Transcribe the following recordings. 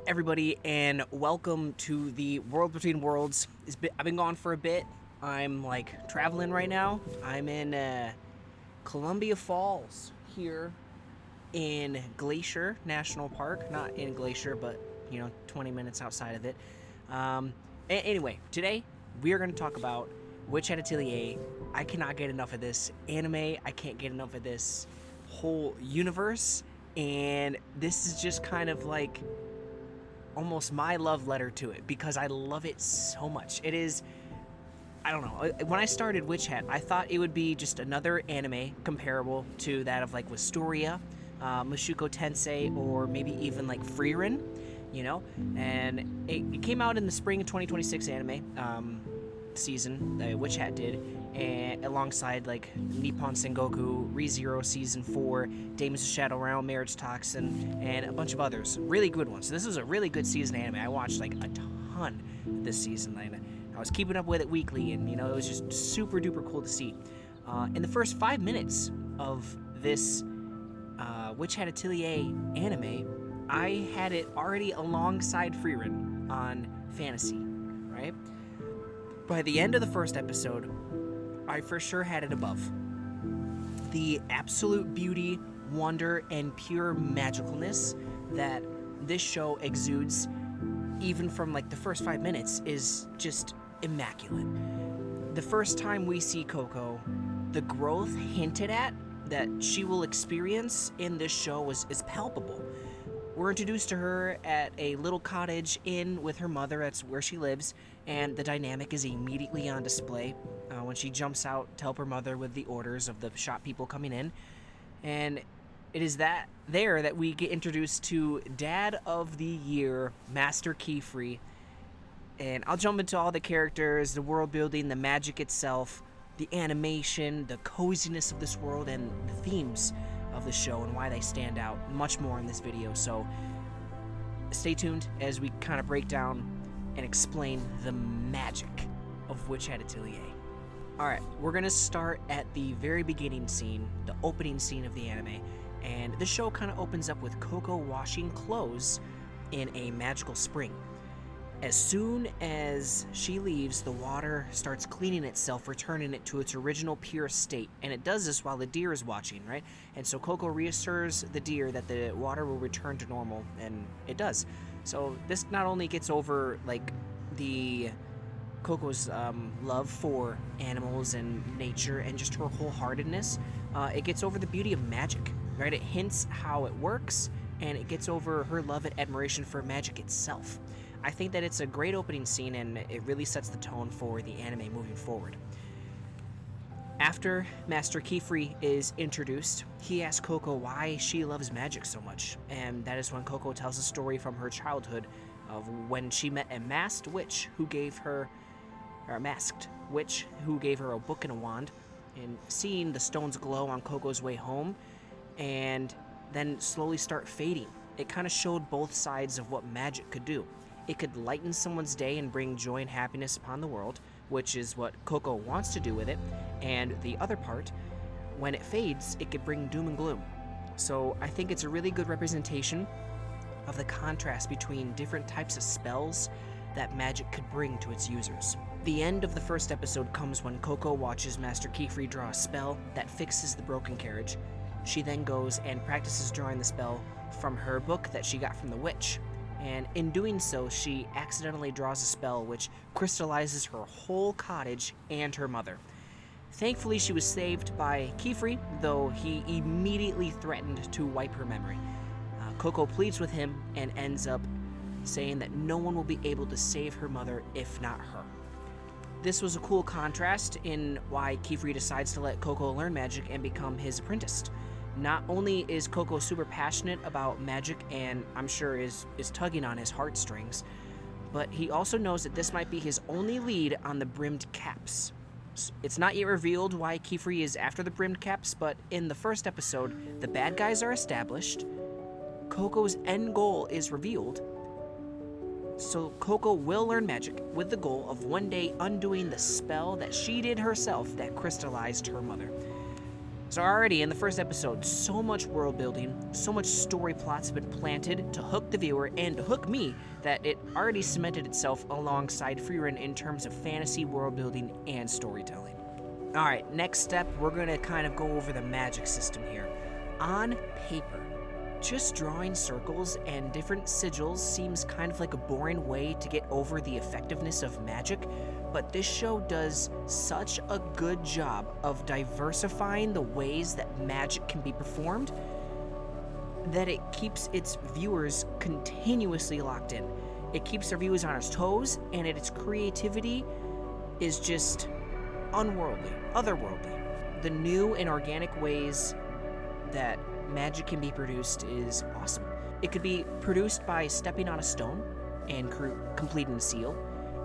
everybody, and welcome to the World Between Worlds. I've been gone for a bit. I'm traveling right now. I'm in Columbia Falls here in Glacier National Park. Not in Glacier, but 20 minutes outside of it. Anyway, today we are going to talk about Witch Hat Atelier. I cannot get enough of this anime. I can't get enough of this whole universe, and this is just kind of like almost my love letter to it because I love it so much. It is, I don't know, when I started Witch Hat, I thought it would be just another anime comparable to that of Wisteria, Mushoku Tensei, or maybe even Frieren, and it came out in the spring of 2026 anime season, Witch Hat did, and alongside Nippon Sengoku, ReZero Season 4, Demons of Shadow Realm, Marriage Toxin, and a bunch of others. Really good ones. So this was a really good season of anime. I watched a ton this season. I was keeping up with it weekly, and it was just super duper cool to see. In the first 5 minutes of this Witch Hat Atelier anime, I had it already alongside Frieren on Fantasy, right? By the end of the first episode, I for sure had it above. The absolute beauty, wonder, and pure magicalness that this show exudes, even from the first 5 minutes, is just immaculate. The first time we see Coco, the growth hinted at that she will experience in this show is palpable. We're introduced to her at a little cottage inn with her mother. That's where she lives, and the dynamic is immediately on display when she jumps out to help her mother with the orders of the shop people coming in. And it is that we get introduced to Dad of the Year, Master Keyfree. And I'll jump into all the characters, the world building, the magic itself, the animation, the coziness of this world, and the themes of the show and why they stand out. Much more in this video, so stay tuned as we kind of break down and explain the magic of Witch Hat Atelier. Alright, we're gonna start at the very beginning scene, the opening scene of the anime, and the show kind of opens up with Coco washing clothes in a magical spring. As soon as she leaves, the water starts cleaning itself, returning it to its original pure state. And it does this while the deer is watching, right? And so Coco reassures the deer that the water will return to normal, and it does. So this not only gets over, the Coco's love for animals and nature and just her wholeheartedness, it gets over the beauty of magic, right? It hints how it works, and it gets over her love and admiration for magic itself. I think that it's a great opening scene, and it really sets the tone for the anime moving forward. After Master Keyfree is introduced, he asks Coco why she loves magic so much, and that is when Coco tells a story from her childhood of when she met a masked witch who gave her a book and a wand, and seeing the stones glow on Coco's way home and then slowly start fading. It kind of showed both sides of what magic could do. It could lighten someone's day and bring joy and happiness upon the world, which is what Coco wants to do with it. And the other part, when it fades, it could bring doom and gloom. So I think it's a really good representation of the contrast between different types of spells that magic could bring to its users. The end of the first episode comes when Coco watches Master Keyfree draw a spell that fixes the broken carriage. She then goes and practices drawing the spell from her book that she got from the witch. And in doing so, she accidentally draws a spell which crystallizes her whole cottage and her mother. Thankfully, she was saved by Keyfree, though he immediately threatened to wipe her memory. Coco pleads with him and ends up saying that no one will be able to save her mother if not her. This was a cool contrast in why Keyfree decides to let Coco learn magic and become his apprentice. Not only is Coco super passionate about magic and I'm sure is tugging on his heartstrings, but he also knows that this might be his only lead on the brimmed caps. It's not yet revealed why Keyfree is after the brimmed caps, but in the first episode, the bad guys are established, Coco's end goal is revealed, so Coco will learn magic with the goal of one day undoing the spell that she did herself that crystallized her mother. So already in the first episode, so much world building, so much story plots have been planted to hook the viewer and to hook me that it already cemented itself alongside Freerun in terms of fantasy world building and storytelling. Alright, next step, we're going to kind of go over the magic system here. On paper, just drawing circles and different sigils seems kind of like a boring way to get over the effectiveness of magic, but this show does such a good job of diversifying the ways that magic can be performed that it keeps its viewers continuously locked in. It keeps their viewers on its toes, and its creativity is just unworldly, otherworldly. The new and organic ways that magic can be produced is awesome. It could be produced by stepping on a stone and completing a seal.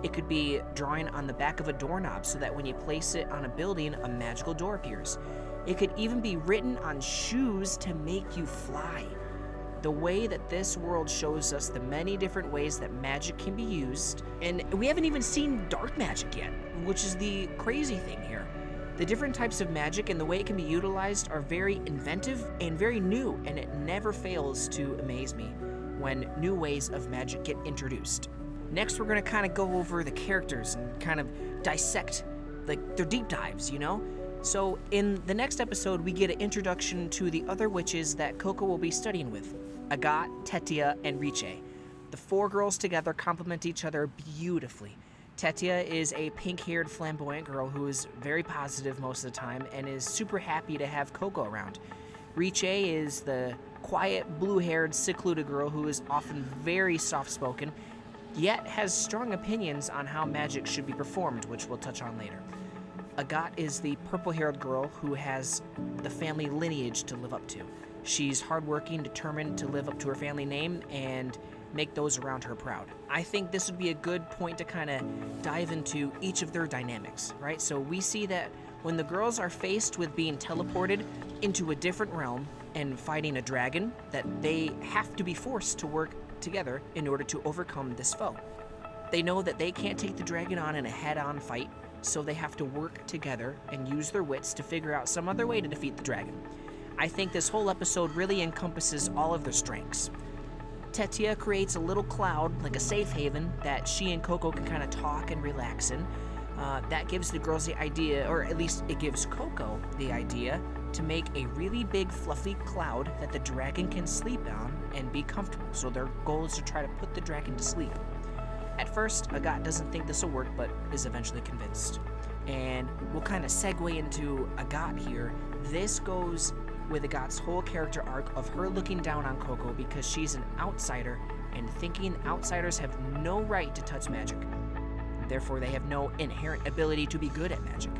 It could be drawing on the back of a doorknob so that when you place it on a building, a magical door appears. It could even be written on shoes to make you fly. The way that this world shows us the many different ways that magic can be used, and we haven't even seen dark magic yet, which is the crazy thing here. The different types of magic and the way it can be utilized are very inventive and very new, and it never fails to amaze me when new ways of magic get introduced. Next, we're going to kind of go over the characters and kind of dissect like their deep dives, you know? So in the next episode, we get an introduction to the other witches that Coco will be studying with, Agathe, Tetia, and Riche. The four girls together complement each other beautifully. Tetia is a pink-haired, flamboyant girl who is very positive most of the time and is super happy to have Coco around. Riche is the quiet, blue-haired, secluded girl who is often very soft-spoken, yet has strong opinions on how magic should be performed, which we'll touch on later. Agathe is the purple-haired girl who has the family lineage to live up to. She's hardworking, determined to live up to her family name, and make those around her proud. I think this would be a good point to kind of dive into each of their dynamics, right? So we see that when the girls are faced with being teleported into a different realm and fighting a dragon, that they have to be forced to work together in order to overcome this foe. They know that they can't take the dragon on in a head-on fight, so they have to work together and use their wits to figure out some other way to defeat the dragon. I think this whole episode really encompasses all of their strengths. Tetia creates a little cloud, like a safe haven, that she and Coco can kind of talk and relax in. That gives the girls the idea, or at least it gives Coco the idea, to make a really big fluffy cloud that the dragon can sleep on and be comfortable. So their goal is to try to put the dragon to sleep. At first, Agathe doesn't think this will work, but is eventually convinced. And we'll kind of segue into Agathe here. This goes with Agathe's whole character arc of her looking down on Coco because she's an outsider and thinking outsiders have no right to touch magic. Therefore, they have no inherent ability to be good at magic.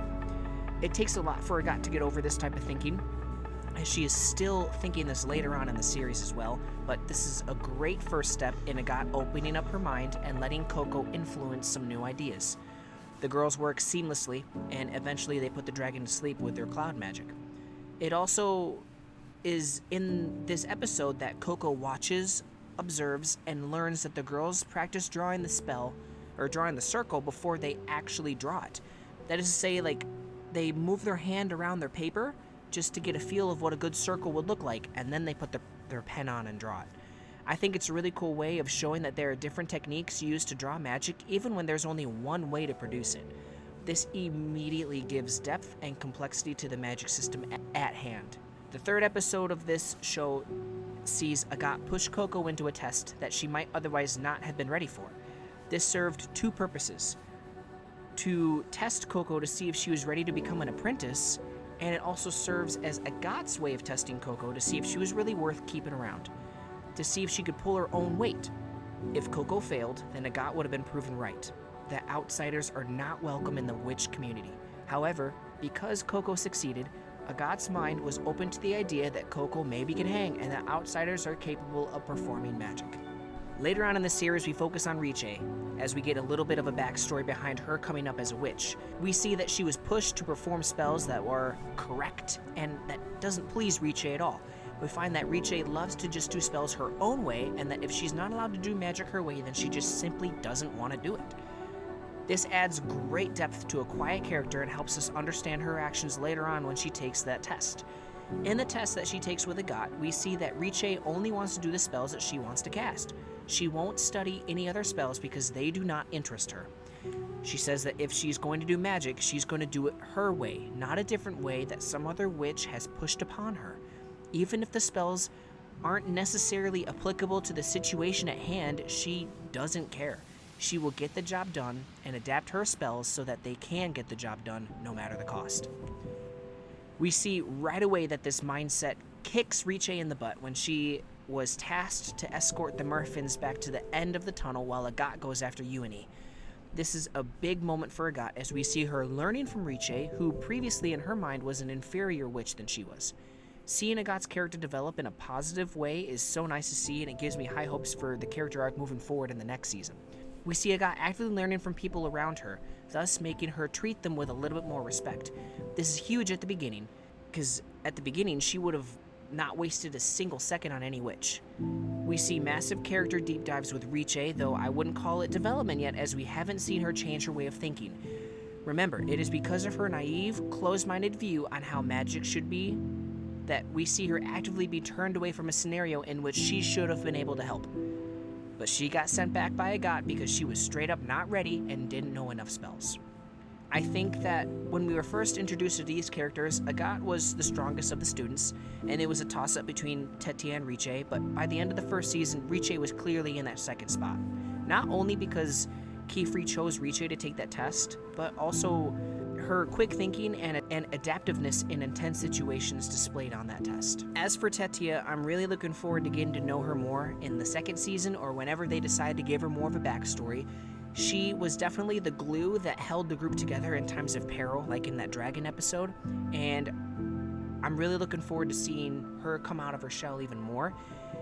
It takes a lot for Agathe to get over this type of thinking, as she is still thinking this later on in the series as well, but this is a great first step in Agathe opening up her mind and letting Coco influence some new ideas. The girls work seamlessly, and eventually they put the dragon to sleep with their cloud magic. It also is in this episode that Coco watches, observes, and learns that the girls practice drawing the spell, or drawing the circle, before they actually draw it. That is to say, like, they move their hand around their paper just to get a feel of what a good circle would look like, and then they put their pen on and draw it. I think it's a really cool way of showing that there are different techniques used to draw magic, even when there's only one way to produce it. This immediately gives depth and complexity to the magic system at hand. The third episode of this show sees Agathe push Coco into a test that she might otherwise not have been ready for. This served two purposes: to test Coco to see if she was ready to become an apprentice, and it also serves as Agathe's way of testing Coco to see if she was really worth keeping around, to see if she could pull her own weight. If Coco failed, then Agathe would have been proven right, that outsiders are not welcome in the witch community. However, because Coco succeeded, Agathe's mind was open to the idea that Coco maybe can hang and that outsiders are capable of performing magic. Later on in the series, we focus on Riche, as we get a little bit of a backstory behind her coming up as a witch. We see that she was pushed to perform spells that were correct, and that doesn't please Riche at all. We find that Riche loves to just do spells her own way, and that if she's not allowed to do magic her way, then she just simply doesn't want to do it. This adds great depth to a quiet character and helps us understand her actions later on when she takes that test. In the test that she takes with Agat, we see that Riche only wants to do the spells that she wants to cast. She won't study any other spells because they do not interest her. She says that if she's going to do magic, she's going to do it her way, not a different way that some other witch has pushed upon her. Even if the spells aren't necessarily applicable to the situation at hand, she doesn't care. She will get the job done and adapt her spells so that they can get the job done no matter the cost. We see right away that this mindset kicks Riche in the butt when she was tasked to escort the Murfins back to the end of the tunnel while Agat goes after Uini. This is a big moment for Agat as we see her learning from Riche, who previously in her mind was an inferior witch than she was. Seeing Agat's character develop in a positive way is so nice to see, and it gives me high hopes for the character arc moving forward in the next season. We see Agat actively learning from people around her, thus making her treat them with a little bit more respect. This is huge at the beginning, because at the beginning she would have not wasted a single second on any witch. We see massive character deep dives with Riche, though I wouldn't call it development yet as we haven't seen her change her way of thinking. Remember, it is because of her naive, closed-minded view on how magic should be that we see her actively be turned away from a scenario in which she should have been able to help. But she got sent back by Agat because she was straight up not ready and didn't know enough spells. I think that when we were first introduced to these characters, Agat was the strongest of the students, and it was a toss-up between Tetia and Riche, but by the end of the first season, Riche was clearly in that second spot. Not only because Kefri chose Riche to take that test, but also her quick thinking and adaptiveness in intense situations displayed on that test. As for Tetia, I'm really looking forward to getting to know her more in the second season or whenever they decide to give her more of a backstory. She was definitely the glue that held the group together in times of peril, like in that dragon episode, and I'm really looking forward to seeing her come out of her shell even more.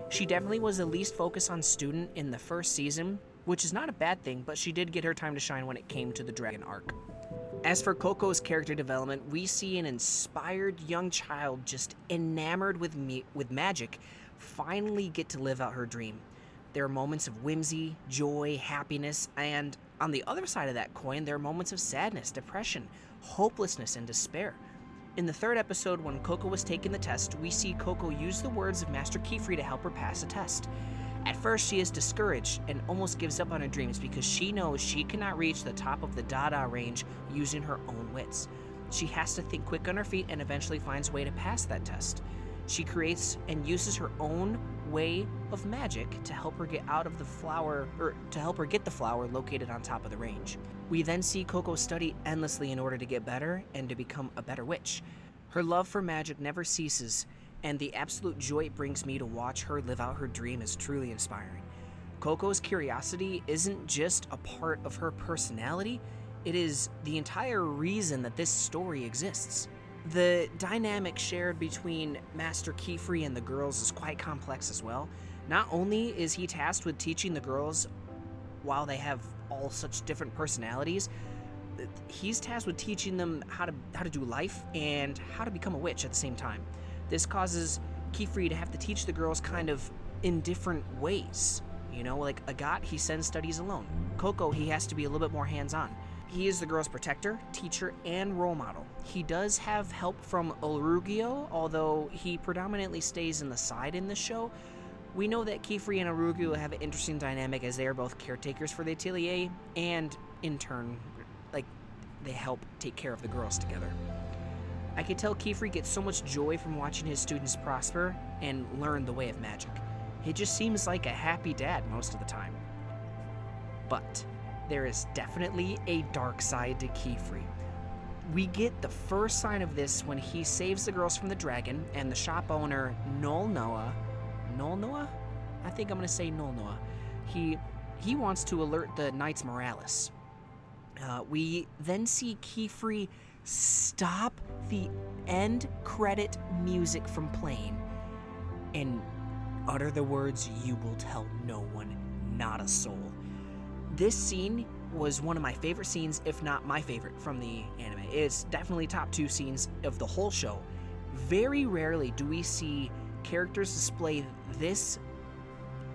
She definitely was the least focused on student in the first season, which is not a bad thing, but she did get her time to shine when it came to the dragon arc. As for Coco's character development, we see an inspired young child just enamored with magic finally get to live out her dream. There are moments of whimsy, joy, happiness, and on the other side of that coin, there are moments of sadness, depression, hopelessness, and despair. In the third episode, when Coco was taking the test, we see Coco use the words of Master Kefri to help her pass the test. At first, she is discouraged and almost gives up on her dreams because she knows she cannot reach the top of the Dada range using her own wits. She has to think quick on her feet and eventually finds a way to pass that test. She creates and uses her own way of magic to help her get out of the flower, or to help her get the flower located on top of the range. We then see Coco study endlessly in order to get better and to become a better witch. Her love for magic never ceases, and the absolute joy it brings me to watch her live out her dream is truly inspiring. Coco's curiosity isn't just a part of her personality, it is the entire reason that this story exists. The dynamic shared between Master Kefri and the girls is quite complex as well. Not only is he tasked with teaching the girls while they have all such different personalities, he's tasked with teaching them how to do life and how to become a witch at the same time. This causes Kefri to have to teach the girls kind of in different ways. You know, like Agat, he sends studies alone. Coco, he has to be a little bit more hands-on. He is the girl's protector, teacher, and role model. He does have help from Olrugio, although he predominantly stays in the side in this show. We know that Kefri and Olrugio have an interesting dynamic as they are both caretakers for the Atelier, and in turn, they help take care of the girls together. I can tell Kefri gets so much joy from watching his students prosper and learn the way of magic. He just seems like a happy dad most of the time. But there is definitely a dark side to Kefri. We get the first sign of this when he saves the girls from the dragon, and the shop owner, Nolnoa? I think I'm going to say Nolnoa. He wants to alert the Knights Morales. We then see Kefri stop the end credit music from playing and utter the words, "You will tell no one, not a soul." This scene was one of my favorite scenes, if not my favorite, from the anime. It's definitely top 2 scenes of the whole show. Very rarely do we see characters display this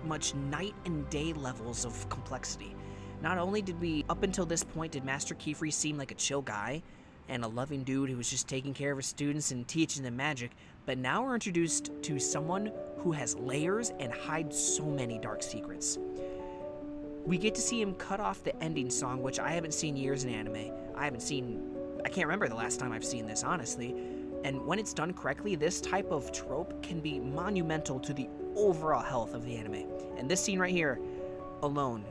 much night and day levels of complexity. Not only did we, up until this point, did Master Keyfree seem like a chill guy and a loving dude who was just taking care of his students and teaching them magic, but now we're introduced to someone who has layers and hides so many dark secrets. We get to see him cut off the ending song, which I haven't seen years in anime. I can't remember the last time I've seen this, honestly. And when it's done correctly, this type of trope can be monumental to the overall health of the anime. And this scene right here alone,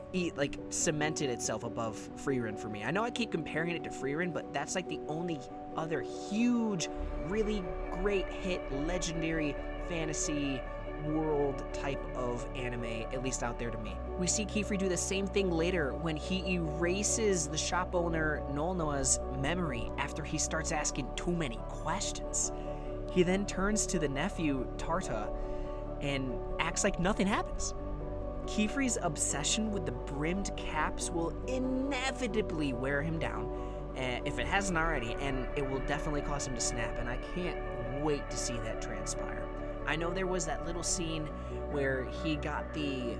cemented itself above Frieren for me. I know I keep comparing it to Frieren, but that's like the only other huge, really great hit, legendary fantasy world type of anime, at least out there to me. We see Keyfree do the same thing later when he erases the shop owner Nolnoa's memory after he starts asking too many questions. He then turns to the nephew, Tarta, and acts like nothing happens. Keyfree's obsession with the brimmed caps will inevitably wear him down, if it hasn't already, and it will definitely cause him to snap, and I can't wait to see that transpire. I know there was that little scene where he got the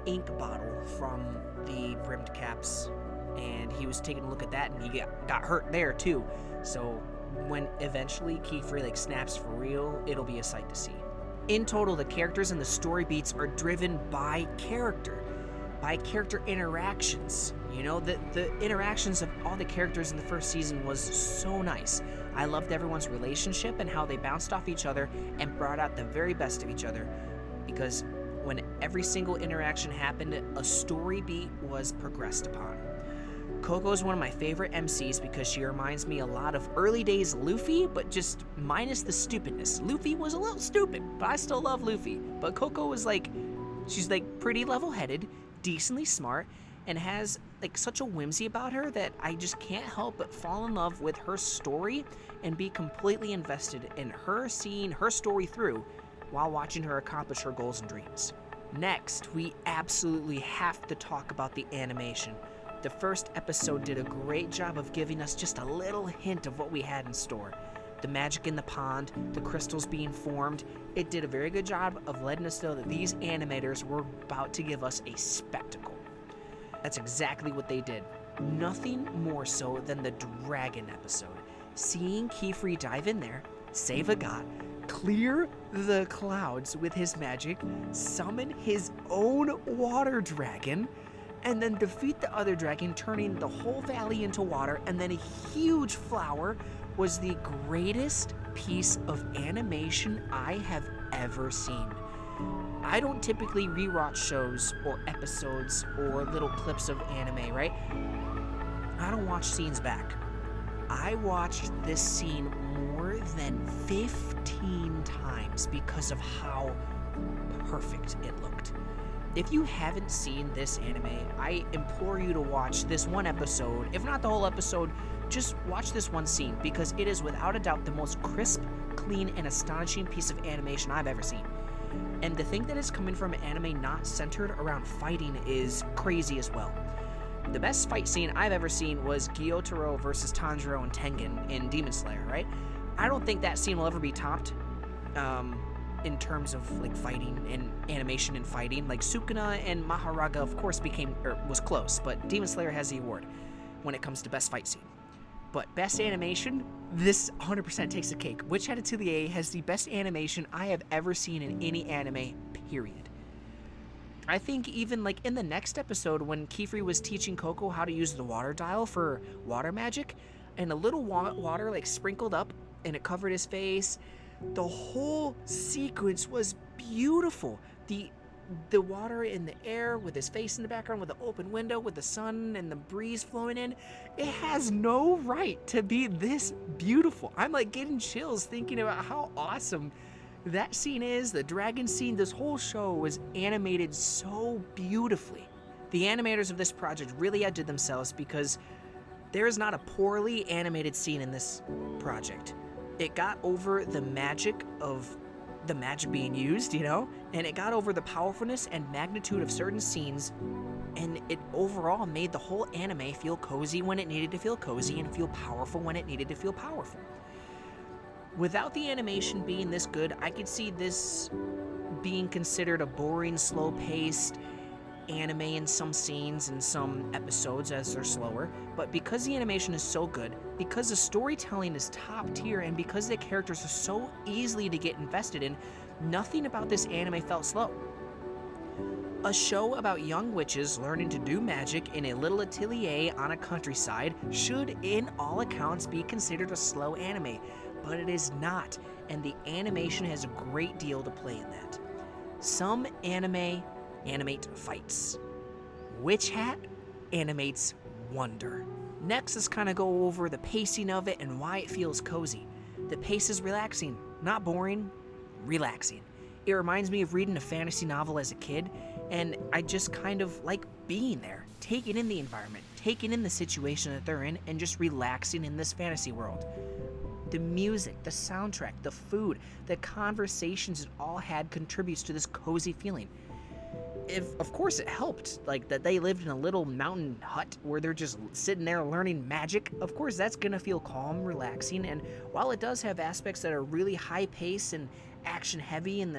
ink bottle from the brimmed caps, and he was taking a look at that, and he got hurt there too. So when eventually Keyfree snaps for real, it'll be a sight to see. In total, the characters and the story beats are driven by character interactions. You know, the interactions of all the characters in the first season was so nice. I loved everyone's relationship and how they bounced off each other and brought out the very best of each other, because when every single interaction happened, a story beat was progressed upon. Coco is one of my favorite MCs because she reminds me a lot of early days Luffy, but just minus the stupidness. Luffy was a little stupid, but I still love Luffy. But Coco was she's pretty level-headed, decently smart, and has such a whimsy about her that I just can't help but fall in love with her story and be completely invested in her seeing her story through while watching her accomplish her goals and dreams. Next, we absolutely have to talk about the animation. The first episode did a great job of giving us just a little hint of what we had in store. The magic in the pond, the crystals being formed, it did a very good job of letting us know that these animators were about to give us a spectacle. That's exactly what they did. Nothing more so than the dragon episode. Seeing Keyfree dive in there, save a god, clear the clouds with his magic, summon his own water dragon, and then defeat the other dragon, turning the whole valley into water, and then a huge flower, was the greatest piece of animation I have ever seen. I don't typically rewatch shows or episodes or little clips of anime, right? I don't watch scenes back. I watched this scene more than 15 times because of how perfect it looked. If you haven't seen this anime, I implore you to watch this one episode. If not the whole episode, just watch this one scene, because it is without a doubt the most crisp, clean, and astonishing piece of animation I've ever seen. And to think that it's coming from an anime not centered around fighting is crazy as well. The best fight scene I've ever seen was Gyotaro versus Tanjiro and Tengen in Demon Slayer, right? I don't think that scene will ever be topped in terms of fighting and animation and fighting. Sukuna and Maharaga, of course, was close, but Demon Slayer has the award when it comes to best fight scene. But best animation, this 100% takes the cake. Witch Hat Atelier has the best animation I have ever seen in any anime, period. I think even in the next episode when Keyfree was teaching Coco how to use the water dial for water magic, and a little water sprinkled up and it covered his face, the whole sequence was beautiful. The water in the air with his face in the background, with the open window, with the sun and the breeze flowing in, it has no right to be this beautiful. I'm getting chills thinking about how awesome that scene is. The dragon scene, this whole show was animated so beautifully. The animators of this project really outdid themselves, because there is not a poorly animated scene in this project. It got over the magic being used, and it got over the powerfulness and magnitude of certain scenes, and it overall made the whole anime feel cozy when it needed to feel cozy and feel powerful when it needed to feel powerful. Without the animation being this good, I could see this being considered a boring, slow-paced anime in some scenes and some episodes as they're slower, but because the animation is so good, because the storytelling is top tier, and because the characters are so easily to get invested in, nothing about this anime felt slow. A show about young witches learning to do magic in a little atelier on a countryside should, in all accounts, be considered a slow anime, but it is not, and the animation has a great deal to play in that. Some anime animate fights. Witch Hat animates wonder. Next, let's kind of go over the pacing of it and why it feels cozy. The pace is relaxing, not boring, relaxing. It reminds me of reading a fantasy novel as a kid, and I just kind of like being there, taking in the environment, taking in the situation that they're in, and just relaxing in this fantasy world. The music, the soundtrack, the food, the conversations it all had contributes to this cozy feeling. Of course it helped, like that they lived in a little mountain hut where they're just sitting there learning magic. Of course that's gonna feel calm, relaxing, and while it does have aspects that are really high pace and action heavy, and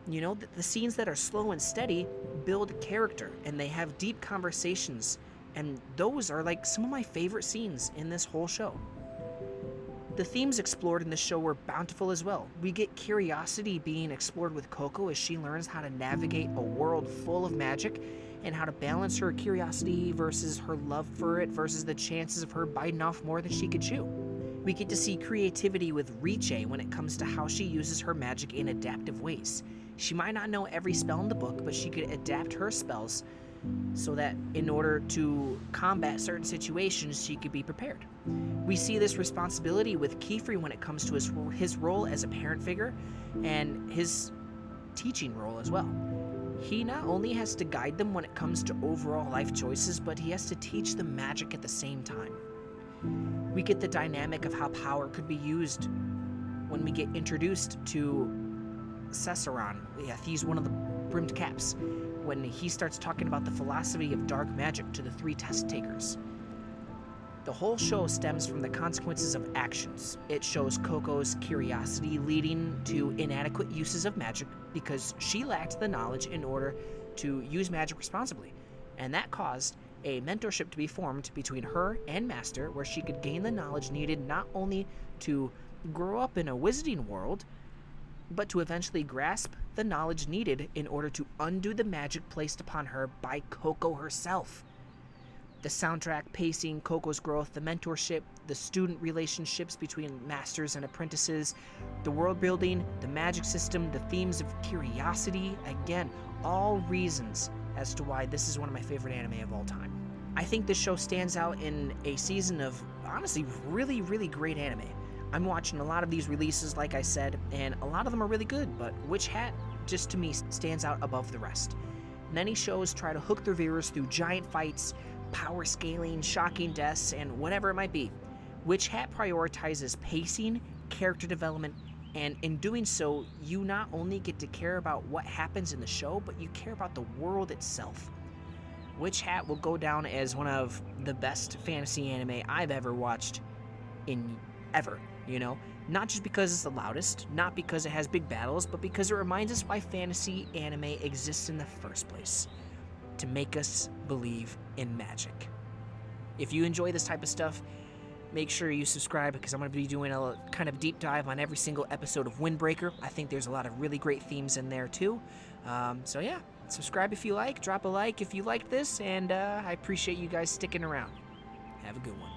the scenes that are slow and steady build character and they have deep conversations, and those are like some of my favorite scenes in this whole show. The themes explored in the show were bountiful as well. We get curiosity being explored with Coco as she learns how to navigate a world full of magic and how to balance her curiosity versus her love for it versus the chances of her biting off more than she could chew. We get to see creativity with Riche when it comes to how she uses her magic in adaptive ways. She might not know every spell in the book, but she could adapt her spells so that in order to combat certain situations, she could be prepared. We see this responsibility with Kiefer when it comes to his role as a parent figure and his teaching role as well. He not only has to guide them when it comes to overall life choices, but he has to teach them magic at the same time. We get the dynamic of how power could be used when we get introduced to Cesseron. Yeah, he's one of the brimmed caps. When he starts talking about the philosophy of dark magic to the three test takers. The whole show stems from the consequences of actions. It shows Coco's curiosity leading to inadequate uses of magic because she lacked the knowledge in order to use magic responsibly, and that caused a mentorship to be formed between her and Master, where she could gain the knowledge needed not only to grow up in a wizarding world, but to eventually grasp the knowledge needed in order to undo the magic placed upon her by Coco herself. The soundtrack, pacing, Coco's growth, the mentorship, the student relationships between masters and apprentices, the world building, the magic system, the themes of curiosity, again, all reasons as to why this is one of my favorite anime of all time. I think this show stands out in a season of, honestly, really, really great anime. I'm watching a lot of these releases, like I said, and a lot of them are really good, but Witch Hat, just to me, stands out above the rest. Many shows try to hook their viewers through giant fights, power scaling, shocking deaths, and whatever it might be. Witch Hat prioritizes pacing, character development, and in doing so, you not only get to care about what happens in the show, but you care about the world itself. Witch Hat will go down as one of the best fantasy anime I've ever watched in ever. Not just because it's the loudest, not because it has big battles, but because it reminds us why fantasy anime exists in the first place. To make us believe in magic. If you enjoy this type of stuff, make sure you subscribe because I'm going to be doing a kind of deep dive on every single episode of Windbreaker. I think there's a lot of really great themes in there too. So yeah, subscribe if you like, drop a like if you liked this, and I appreciate you guys sticking around. Have a good one.